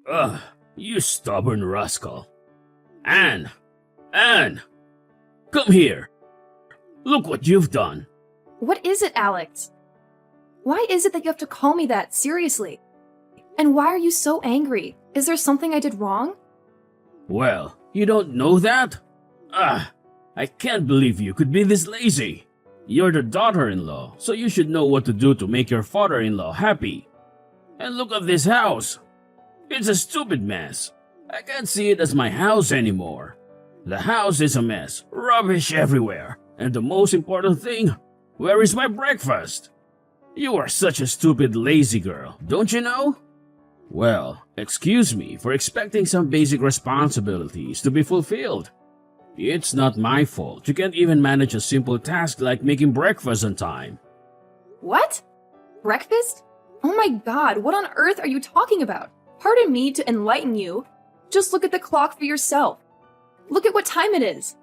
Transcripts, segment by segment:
Ugh, you stubborn rascal. Anne! Anne! Come here! Look what you've done! What is it, Alex? Why is it that you have to call me that, seriously? And why are you so angry? Is there something I did wrong? Well, you don't know that? I can't believe you could be this lazy. You're the daughter-in-law, so you should know what to do to make your father-in-law happy. And look at this house. It's a stupid mess. I can't see it as my house anymore. The house is a mess, rubbish everywhere, and the most important thing, where is my breakfast? You are such a stupid, lazy girl, don't you know? Well, excuse me for expecting some basic responsibilities to be fulfilled. It's not my fault you can't even manage a simple task like making breakfast on time. What? Breakfast? Oh my god, what on earth are you talking about? Pardon me to enlighten you. Just look at the clock for yourself. Look at what time it is.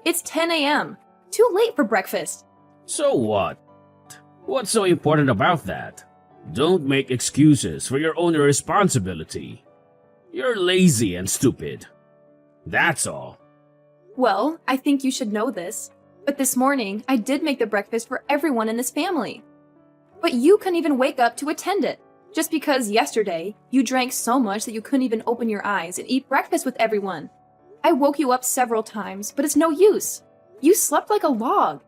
It's 10 a.m. Too late for breakfast. So what? What's so important about that? Don't make excuses for your own irresponsibility. You're lazy and stupid. That's all. Well, I think you should know this. But this morning, I did make the breakfast for everyone in this family. But you couldn't even wake up to attend it. Just because yesterday, you drank so much that you couldn't even open your eyes and eat breakfast with everyone. I woke you up several times, but it's no use. You slept like a log.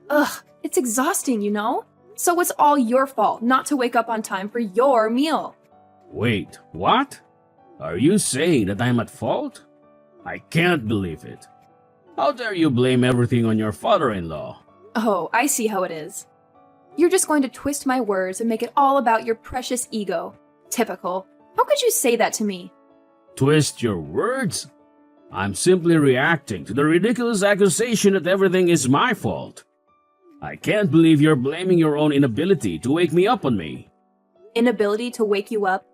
Ugh, it's exhausting, you know? So it's all your fault not to wake up on time for your meal. Wait, what? Are you saying that I'm at fault? I can't believe it. How dare you blame everything on your father-in-law? Oh, I see how it is. You're just going to twist my words and make it all about your precious ego. Typical. How could you say that to me? Twist your words? I'm simply reacting to the ridiculous accusation that everything is my fault. I can't believe you're blaming your own inability to wake me up on me. Inability to wake you up?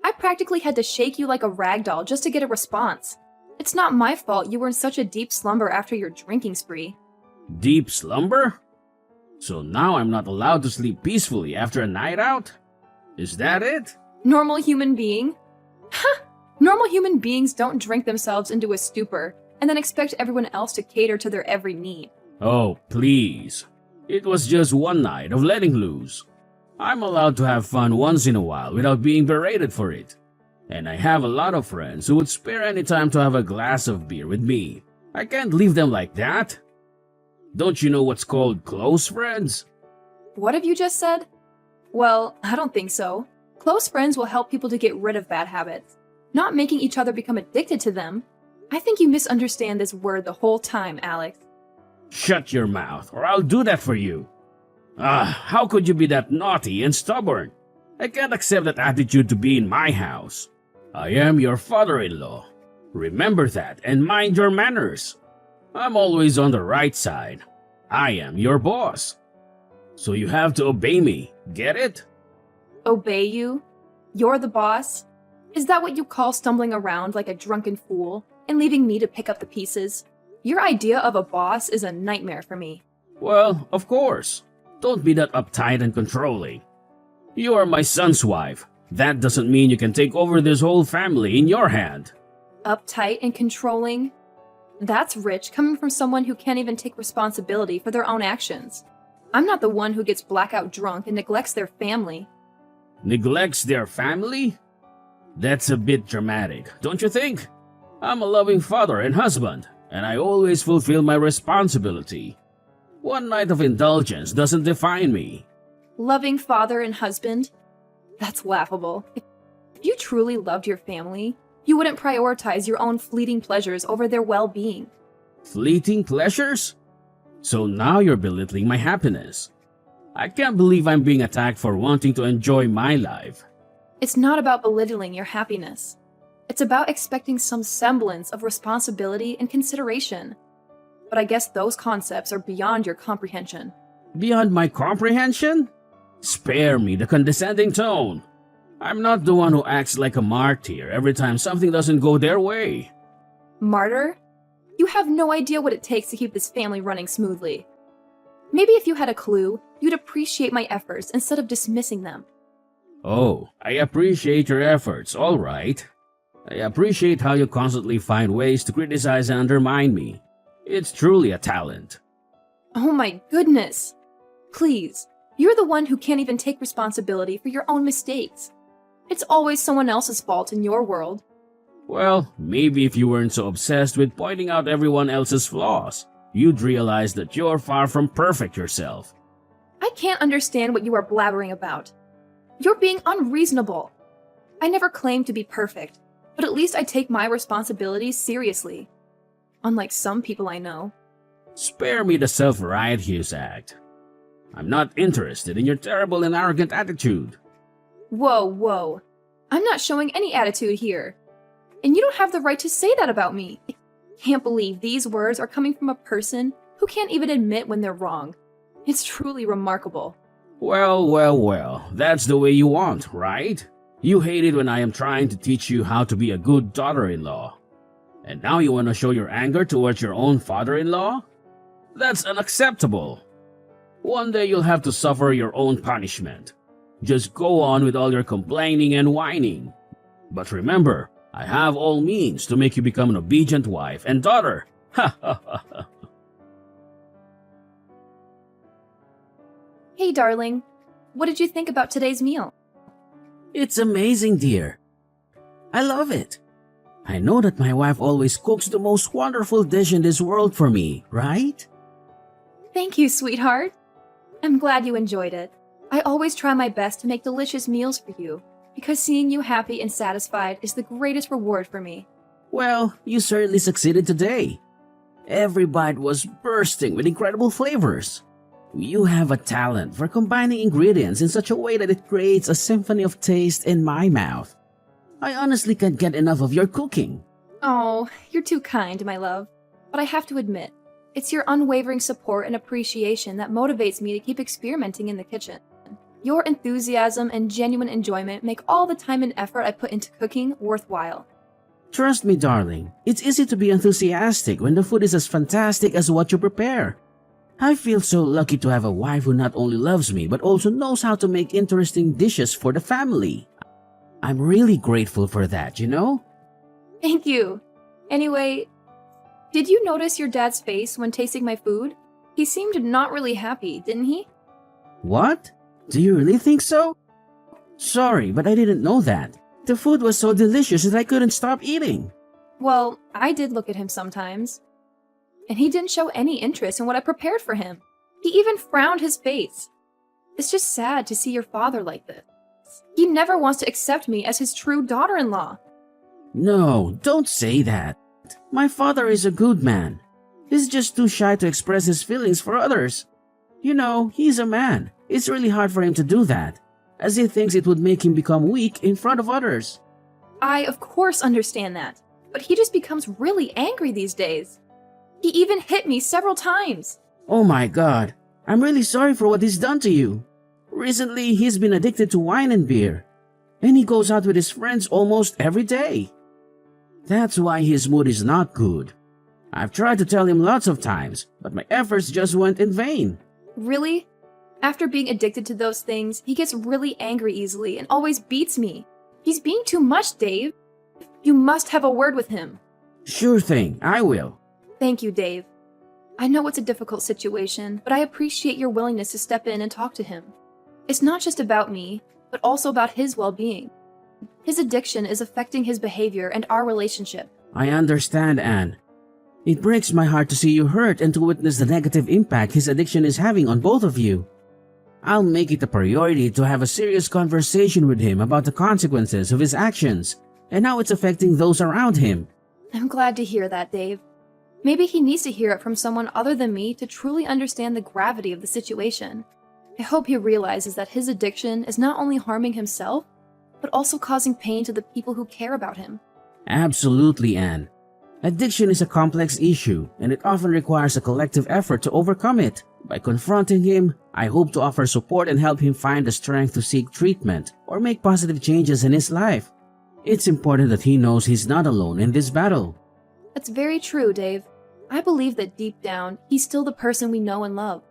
I practically had to shake you like a rag doll just to get a response. It's not my fault you were in such a deep slumber after your drinking spree. Deep slumber? So now I'm not allowed to sleep peacefully after a night out? Is that it? Normal human being? Ha! Normal human beings don't drink themselves into a stupor and then expect everyone else to cater to their every need. Oh, please. It was just one night of letting loose. I'm allowed to have fun once in a while without being berated for it. And I have a lot of friends who would spare any time to have a glass of beer with me. I can't leave them like that. Don't you know what's called close friends? What have you just said? Well, I don't think so. Close friends will help people to get rid of bad habits, not making each other become addicted to them. I think you misunderstand this word the whole time, Alex. Shut your mouth, or I'll do that for you. How could you be that naughty and stubborn? I can't accept that attitude to be in my house. I am your father-in-law. Remember that and mind your manners. I'm always on the right side. I am your boss. So you have to obey me, get it? Obey you? You're the boss? Is that what you call stumbling around like a drunken fool and leaving me to pick up the pieces? Your idea of a boss is a nightmare for me. Well, of course. Don't be that uptight and controlling. You are my son's wife. That doesn't mean you can take over this whole family in your hand. Uptight and controlling? That's rich coming from someone who can't even take responsibility for their own actions. I'm not the one who gets blackout drunk and neglects their family. Neglects their family? That's a bit dramatic, don't you think? I'm a loving father and husband, and I always fulfill my responsibility. One night of indulgence doesn't define me. Loving father and husband? That's laughable. If you truly loved your family, you wouldn't prioritize your own fleeting pleasures over their well-being. Fleeting pleasures? So now you're belittling my happiness. I can't believe I'm being attacked for wanting to enjoy my life. It's not about belittling your happiness. It's about expecting some semblance of responsibility and consideration. But I guess those concepts are beyond your comprehension. Beyond my comprehension? Spare me the condescending tone. I'm not the one who acts like a martyr every time something doesn't go their way. Martyr? You have no idea what it takes to keep this family running smoothly. Maybe if you had a clue, you'd appreciate my efforts instead of dismissing them. Oh, I appreciate your efforts, all right. I appreciate how you constantly find ways to criticize and undermine me. It's truly a talent. Oh my goodness! Please, you're the one who can't even take responsibility for your own mistakes. It's always someone else's fault in your world. Well, maybe if you weren't so obsessed with pointing out everyone else's flaws, you'd realize that you're far from perfect yourself. I can't understand what you are blabbering about. You're being unreasonable. I never claimed to be perfect, but at least I take my responsibilities seriously. Unlike some people I know. Spare me the self-righteous act. I'm not interested in your terrible and arrogant attitude. Whoa. I'm not showing any attitude here. And you don't have the right to say that about me. I can't believe these words are coming from a person who can't even admit when they're wrong. It's truly remarkable. Well, that's the way you want, right? You hate it when I am trying to teach you how to be a good daughter-in-law. And now you want to show your anger towards your own father-in-law? That's unacceptable. One day you'll have to suffer your own punishment. Just go on with all your complaining and whining. But remember, I have all means to make you become an obedient wife and daughter. Ha ha ha ha. Hey darling, what did you think about today's meal? It's amazing, dear. I love it. I know that my wife always cooks the most wonderful dish in this world for me, right? Thank you, sweetheart. I'm glad you enjoyed it. I always try my best to make delicious meals for you, because seeing you happy and satisfied is the greatest reward for me. Well, you certainly succeeded today. Every bite was bursting with incredible flavors. You have a talent for combining ingredients in such a way that it creates a symphony of taste in my mouth. I honestly can't get enough of your cooking. Oh, you're too kind, my love. But I have to admit, it's your unwavering support and appreciation that motivates me to keep experimenting in the kitchen. Your enthusiasm and genuine enjoyment make all the time and effort I put into cooking worthwhile. Trust me, darling, it's easy to be enthusiastic when the food is as fantastic as what you prepare. I feel so lucky to have a wife who not only loves me but also knows how to make interesting dishes for the family. I'm really grateful for that, you know? Thank you. Anyway, did you notice your dad's face when tasting my food? He seemed not really happy, didn't he? What? Do you really think so? Sorry, but I didn't know that. The food was so delicious that I couldn't stop eating. Well, I did look at him sometimes. And he didn't show any interest in what I prepared for him. He even frowned his face. It's just sad to see your father like this. He never wants to accept me as his true daughter-in-law. No, don't say that. My father is a good man. He's just too shy to express his feelings for others. You know, he's a man. It's really hard for him to do that, as he thinks it would make him become weak in front of others. I, of course, understand that, but he just becomes really angry these days. He even hit me several times. Oh my God, I'm really sorry for what he's done to you. Recently, he's been addicted to wine and beer, and he goes out with his friends almost every day. That's why his mood is not good. I've tried to tell him lots of times, but my efforts just went in vain. Really? After being addicted to those things, he gets really angry easily and always beats me. He's being too much, Dave. You must have a word with him. Sure thing, I will. Thank you, Dave. I know it's a difficult situation, but I appreciate your willingness to step in and talk to him. It's not just about me, but also about his well-being. His addiction is affecting his behavior and our relationship. I understand, Anne. It breaks my heart to see you hurt and to witness the negative impact his addiction is having on both of you. I'll make it a priority to have a serious conversation with him about the consequences of his actions and how it's affecting those around him. I'm glad to hear that, Dave. Maybe he needs to hear it from someone other than me to truly understand the gravity of the situation. I hope he realizes that his addiction is not only harming himself, but also causing pain to the people who care about him. Absolutely, Anne. Addiction is a complex issue, and it often requires a collective effort to overcome it. By confronting him, I hope to offer support and help him find the strength to seek treatment or make positive changes in his life. It's important that he knows he's not alone in this battle. That's very true, Dave. I believe that deep down, he's still the person we know and love.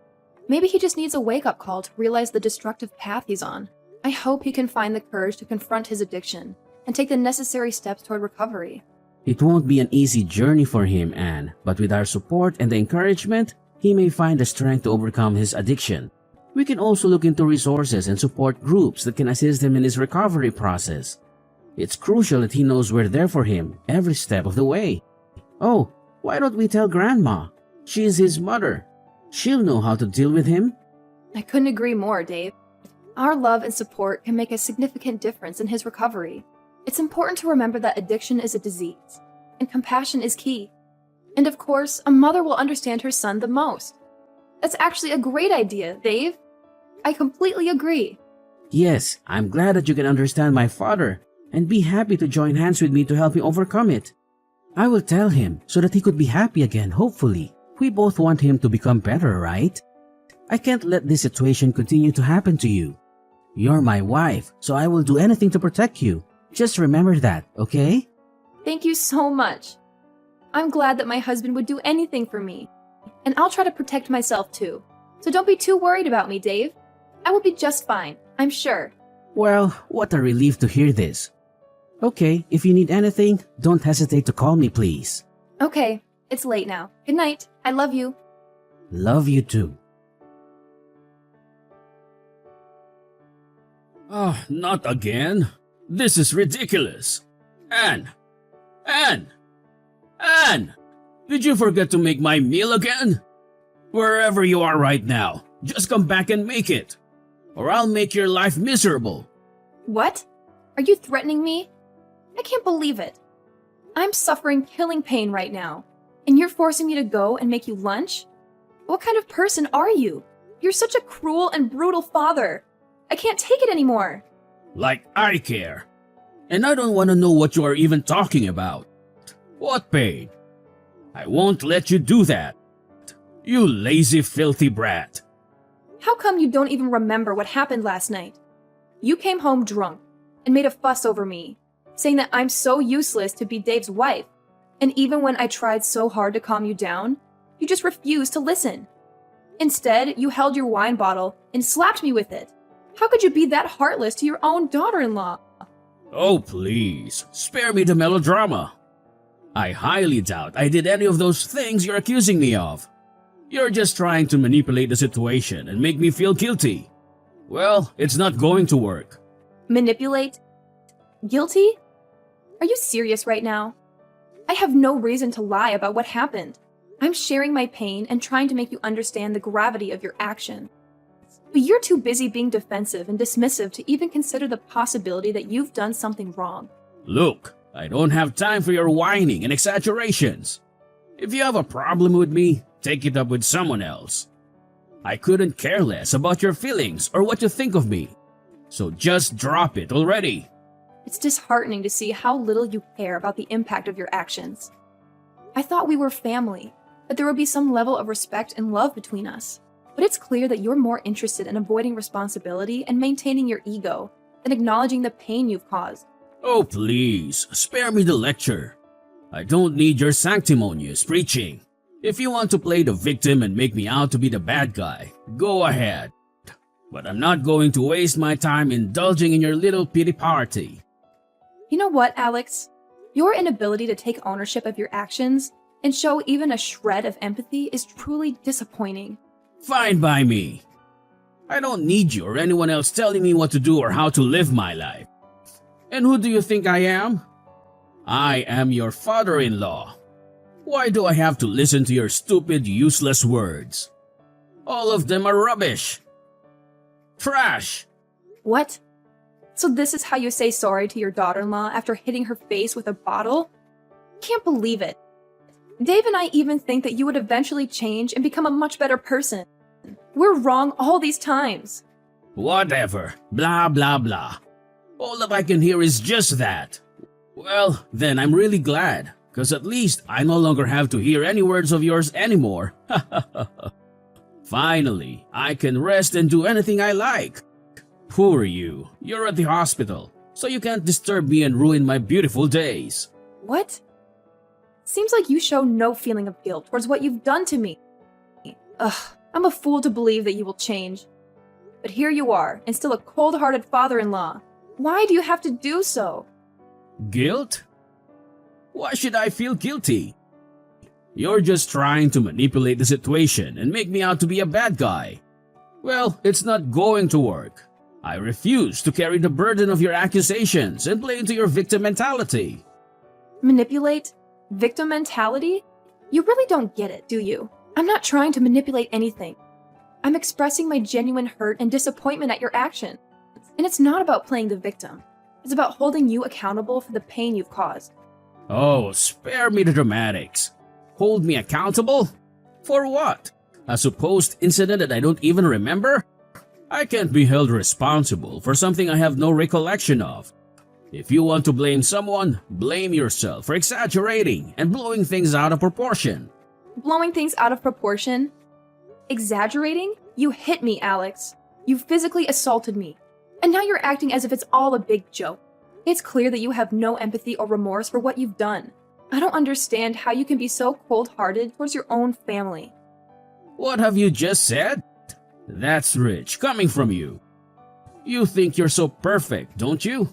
Maybe he just needs a wake-up call to realize the destructive path he's on. I hope he can find the courage to confront his addiction and take the necessary steps toward recovery. It won't be an easy journey for him, Anne, but with our support and the encouragement, he may find the strength to overcome his addiction. We can also look into resources and support groups that can assist him in his recovery process. It's crucial that he knows we're there for him every step of the way. Oh, why don't we tell Grandma? She is his mother. She'll know how to deal with him. I couldn't agree more, Dave. Our love and support can make a significant difference in his recovery. It's important to remember that addiction is a disease, and compassion is key. And of course, a mother will understand her son the most. That's actually a great idea, Dave. I completely agree. Yes, I'm glad that you can understand my father and be happy to join hands with me to help him overcome it. I will tell him so that he could be happy again, hopefully. We both want him to become better, right? I can't let this situation continue to happen to you. You're my wife, so I will do anything to protect you. Just remember that, okay? Thank you so much. I'm glad that my husband would do anything for me. And I'll try to protect myself too. So don't be too worried about me, Dave. I will be just fine, I'm sure. Well, what a relief to hear this. Okay, if you need anything, don't hesitate to call me, please. Okay, it's late now. Good night. I love you. Love you too. Not again. This is ridiculous. Anne! Anne! Anne! Did you forget to make my meal again? Wherever you are right now, just come back and make it. Or I'll make your life miserable. What? Are you threatening me? I can't believe it. I'm suffering killing pain right now, and you're forcing me to go and make you lunch? What kind of person are you? You're such a cruel and brutal father. I can't take it anymore. Like I care. And I don't want to know what you are even talking about. What pain? I won't let you do that. You lazy, filthy brat. How come you don't even remember what happened last night? You came home drunk and made a fuss over me, saying that I'm so useless to be Dave's wife. And even when I tried so hard to calm you down, you just refused to listen. Instead, you held your wine bottle and slapped me with it. How could you be that heartless to your own daughter-in-law? Oh, please, spare me the melodrama. I highly doubt I did any of those things you're accusing me of. You're just trying to manipulate the situation and make me feel guilty. Well, it's not going to work. Manipulate? Guilty? Are you serious right now? I have no reason to lie about what happened. I'm sharing my pain and trying to make you understand the gravity of your action. But you're too busy being defensive and dismissive to even consider the possibility that you've done something wrong. Look, I don't have time for your whining and exaggerations. If you have a problem with me, take it up with someone else. I couldn't care less about your feelings or what you think of me. So just drop it already. It's disheartening to see how little you care about the impact of your actions. I thought we were family, that there would be some level of respect and love between us. But it's clear that you're more interested in avoiding responsibility and maintaining your ego than acknowledging the pain you've caused. Oh, please, spare me the lecture. I don't need your sanctimonious preaching. If you want to play the victim and make me out to be the bad guy, go ahead. But I'm not going to waste my time indulging in your little pity party. You know what, Alex? Your inability to take ownership of your actions and show even a shred of empathy is truly disappointing. Fine by me. I don't need you or anyone else telling me what to do or how to live my life. And who do you think I am? I am your father-in-law. Why do I have to listen to your stupid, useless words? All of them are rubbish. Trash. What? So this is how you say sorry to your daughter-in-law after hitting her face with a bottle? Can't believe it. Dave and I even think that you would eventually change and become a much better person. We're wrong all these times. Whatever. Blah, blah, blah. All that I can hear is just that. Well, then I'm really glad, because at least I no longer have to hear any words of yours anymore. Finally, I can rest and do anything I like. Poor you. You're at the hospital, so you can't disturb me and ruin my beautiful days. What? Seems like you show no feeling of guilt towards what you've done to me. Ugh, I'm a fool to believe that you will change. But here you are, and still a cold-hearted father-in-law. Why do you have to do so? Guilt? Why should I feel guilty? You're just trying to manipulate the situation and make me out to be a bad guy. Well, it's not going to work. I refuse to carry the burden of your accusations and play into your victim mentality. Manipulate? Victim mentality? You really don't get it, do you? I'm not trying to manipulate anything. I'm expressing my genuine hurt and disappointment at your actions. And it's not about playing the victim. It's about holding you accountable for the pain you've caused. Oh, spare me the dramatics. Hold me accountable? For what? A supposed incident that I don't even remember? I can't be held responsible for something I have no recollection of. If you want to blame someone, blame yourself for exaggerating and blowing things out of proportion. Blowing things out of proportion? Exaggerating? You hit me, Alex. You physically assaulted me. And now you're acting as if it's all a big joke. It's clear that you have no empathy or remorse for what you've done. I don't understand how you can be so cold-hearted towards your own family. What have you just said? That's rich coming from you. You think you're so perfect, don't you?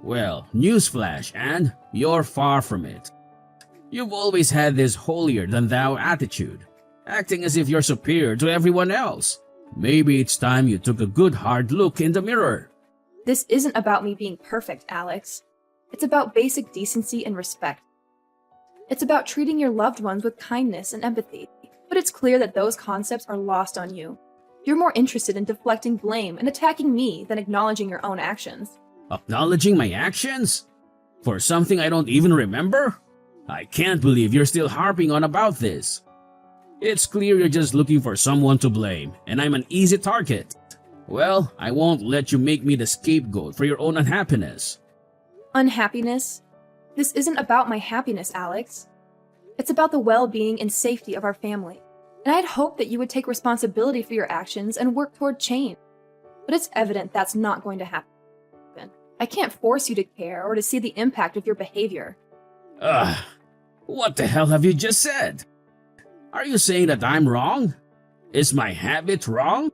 Well, newsflash, and you're far from it. You've always had this holier-than-thou attitude, acting as if you're superior to everyone else. Maybe it's time you took a good hard look in the mirror. This isn't about me being perfect, Alex. It's about basic decency and respect. It's about treating your loved ones with kindness and empathy. But it's clear that those concepts are lost on you. You're more interested in deflecting blame and attacking me than acknowledging your own actions. Acknowledging my actions? For something I don't even remember? I can't believe you're still harping on about this. It's clear you're just looking for someone to blame, and I'm an easy target. Well, I won't let you make me the scapegoat for your own unhappiness. Unhappiness? This isn't about my happiness, Alex. It's about the well-being and safety of our family. And I'd hoped that you would take responsibility for your actions and work toward change. But it's evident that's not going to happen. I can't force you to care or to see the impact of your behavior. What the hell have you just said? Are you saying that I'm wrong? Is my habit wrong?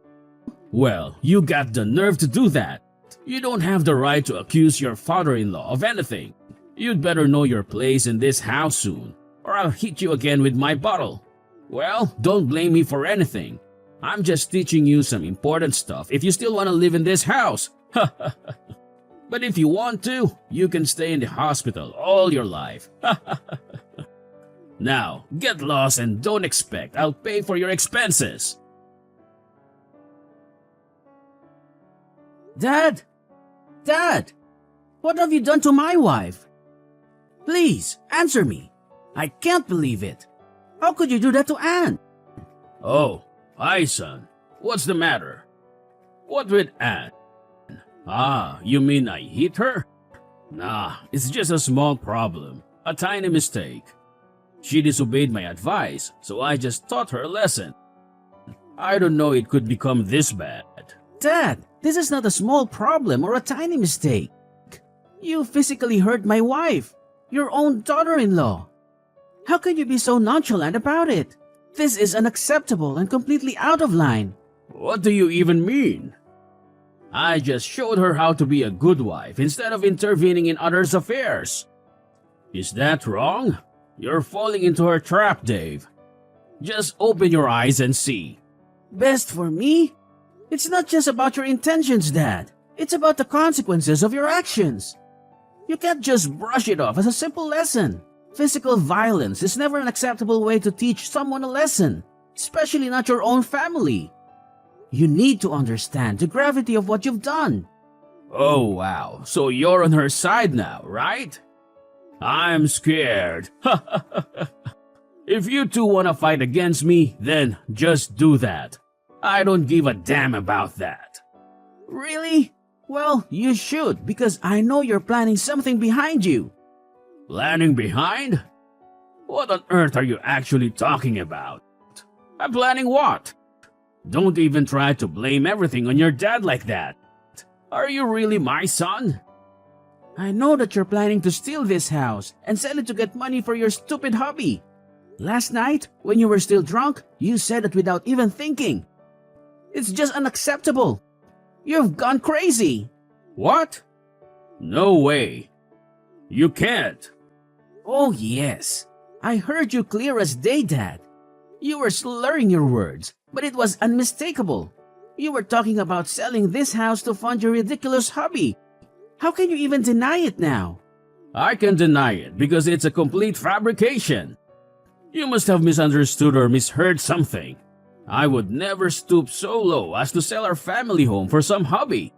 Well, you got the nerve to do that. You don't have the right to accuse your father-in-law of anything. You'd better know your place in this house soon, or I'll hit you again with my bottle. Well, don't blame me for anything. I'm just teaching you some important stuff if you still want to live in this house. But if you want to, you can stay in the hospital all your life. Now, get lost and don't expect I'll pay for your expenses. Dad! Dad! What have you done to my wife? Please, answer me. I can't believe it. How could you do that to Anne? Oh, hi son. What's the matter? What with Anne? Ah, you mean I hit her? Nah, it's just a small problem. A tiny mistake. She disobeyed my advice, so I just taught her a lesson. I don't know it could become this bad. Dad, this is not a small problem or a tiny mistake. You physically hurt my wife, your own daughter-in-law. How can you be so nonchalant about it? This is unacceptable and completely out of line. What do you even mean? I just showed her how to be a good wife instead of intervening in others' affairs. Is that wrong? You're falling into her trap, Dave. Just open your eyes and see. Best for me? It's not just about your intentions, Dad. It's about the consequences of your actions. You can't just brush it off as a simple lesson. Physical violence is never an acceptable way to teach someone a lesson, especially not your own family. You need to understand the gravity of what you've done. Oh wow, so you're on her side now, right? I'm scared. If you two want to fight against me, then just do that. I don't give a damn about that. Really? Well, you should, because I know you're planning something behind you. Planning behind? What on earth are you actually talking about? I'm planning what? Don't even try to blame everything on your dad like that. Are you really my son? I know that you're planning to steal this house and sell it to get money for your stupid hobby. Last night, when you were still drunk, you said it without even thinking. It's just unacceptable. You've gone crazy! What? No way. You can't. Oh, yes. I heard you clear as day, Dad. You were slurring your words, but it was unmistakable. You were talking about selling this house to fund your ridiculous hobby. How can you even deny it now? I can deny it because it's a complete fabrication. You must have misunderstood or misheard something. I would never stoop so low as to sell our family home for some hobby.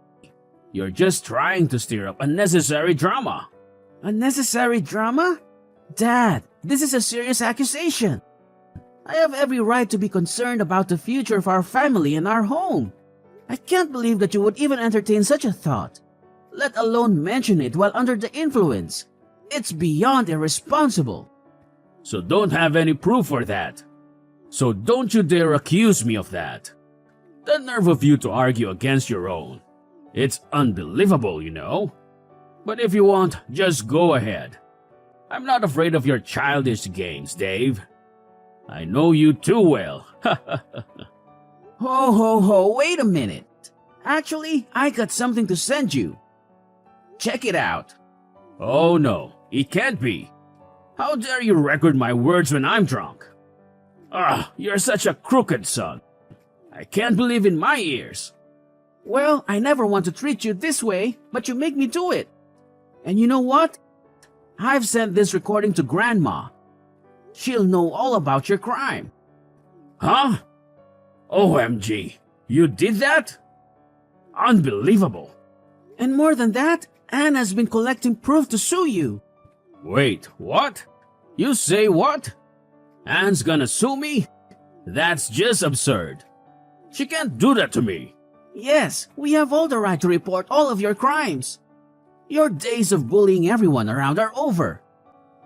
You're just trying to stir up unnecessary drama. Unnecessary drama? Dad, this is a serious accusation. I have every right to be concerned about the future of our family and our home. I can't believe that you would even entertain such a thought, let alone mention it while under the influence. It's beyond irresponsible. So don't have any proof for that. So don't you dare accuse me of that. The nerve of you to argue against your own. It's unbelievable, you know. But if you want, just go ahead. I'm not afraid of your childish games, Dave. I know you too well. Ho, wait a minute. Actually, I got something to send you. Check it out. Oh no, it can't be. How dare you record my words when I'm drunk? You're such a crooked son. I can't believe in my ears. Well, I never want to treat you this way, but you make me do it. And you know what? I've sent this recording to Grandma. She'll know all about your crime. Huh? OMG, you did that? Unbelievable. And more than that, Anne has been collecting proof to sue you. Wait, what? You say what? Anne's gonna sue me? That's just absurd. She can't do that to me. Yes, we have all the right to report all of your crimes. Your days of bullying everyone around are over.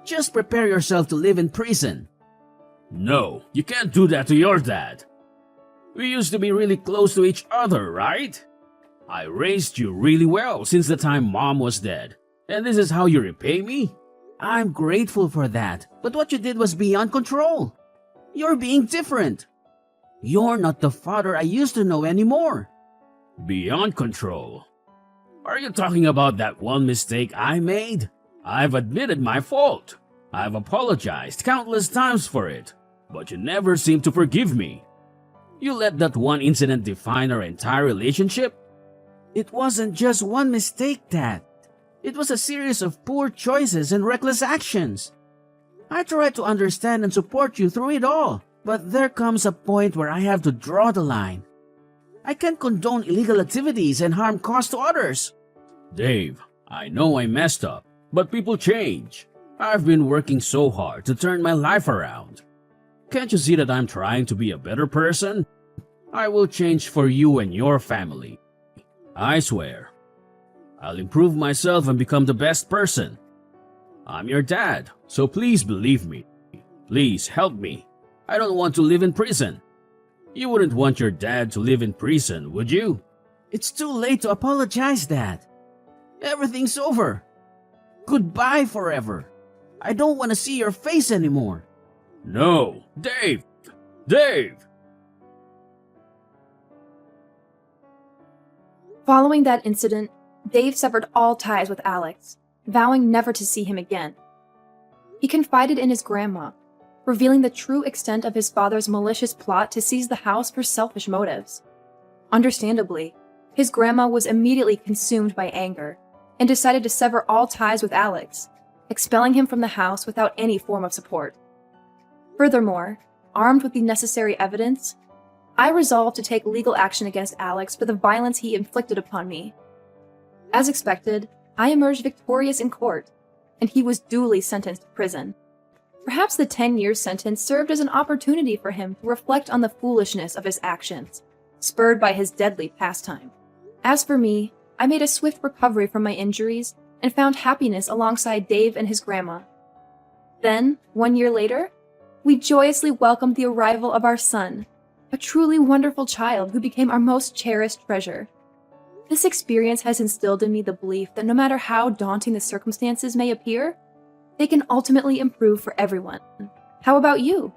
Just prepare yourself to live in prison. No, you can't do that to your dad. We used to be really close to each other, right? I raised you really well since the time Mom was dead. And this is how you repay me? I'm grateful for that, but what you did was beyond control. You're being different. You're not the father I used to know anymore. Beyond control? Are you talking about that one mistake I made? I've admitted my fault. I've apologized countless times for it, but you never seem to forgive me. You let that one incident define our entire relationship? It wasn't just one mistake, Dad. It was a series of poor choices and reckless actions. I tried to understand and support you through it all, but there comes a point where I have to draw the line. I can't condone illegal activities and harm caused to others. Dave, I know I messed up, but people change. I've been working so hard to turn my life around. Can't you see that I'm trying to be a better person? I will change for you and your family. I swear. I'll improve myself and become the best person. I'm your dad, so please believe me. Please help me. I don't want to live in prison. You wouldn't want your dad to live in prison, would you? It's too late to apologize, Dad. Everything's over. Goodbye forever. I don't want to see your face anymore. No, Dave! Dave! Following that incident, Dave severed all ties with Alex, vowing never to see him again. He confided in his grandma, revealing the true extent of his father's malicious plot to seize the house for selfish motives. Understandably, his grandma was immediately consumed by anger and decided to sever all ties with Alex, expelling him from the house without any form of support. Furthermore, armed with the necessary evidence, I resolved to take legal action against Alex for the violence he inflicted upon me. As expected, I emerged victorious in court, and he was duly sentenced to prison. Perhaps the 10-year sentence served as an opportunity for him to reflect on the foolishness of his actions, spurred by his deadly pastime. As for me, I made a swift recovery from my injuries and found happiness alongside Dave and his grandma. Then, 1 year later, we joyously welcomed the arrival of our son, a truly wonderful child who became our most cherished treasure. This experience has instilled in me the belief that no matter how daunting the circumstances may appear, they can ultimately improve for everyone. How about you?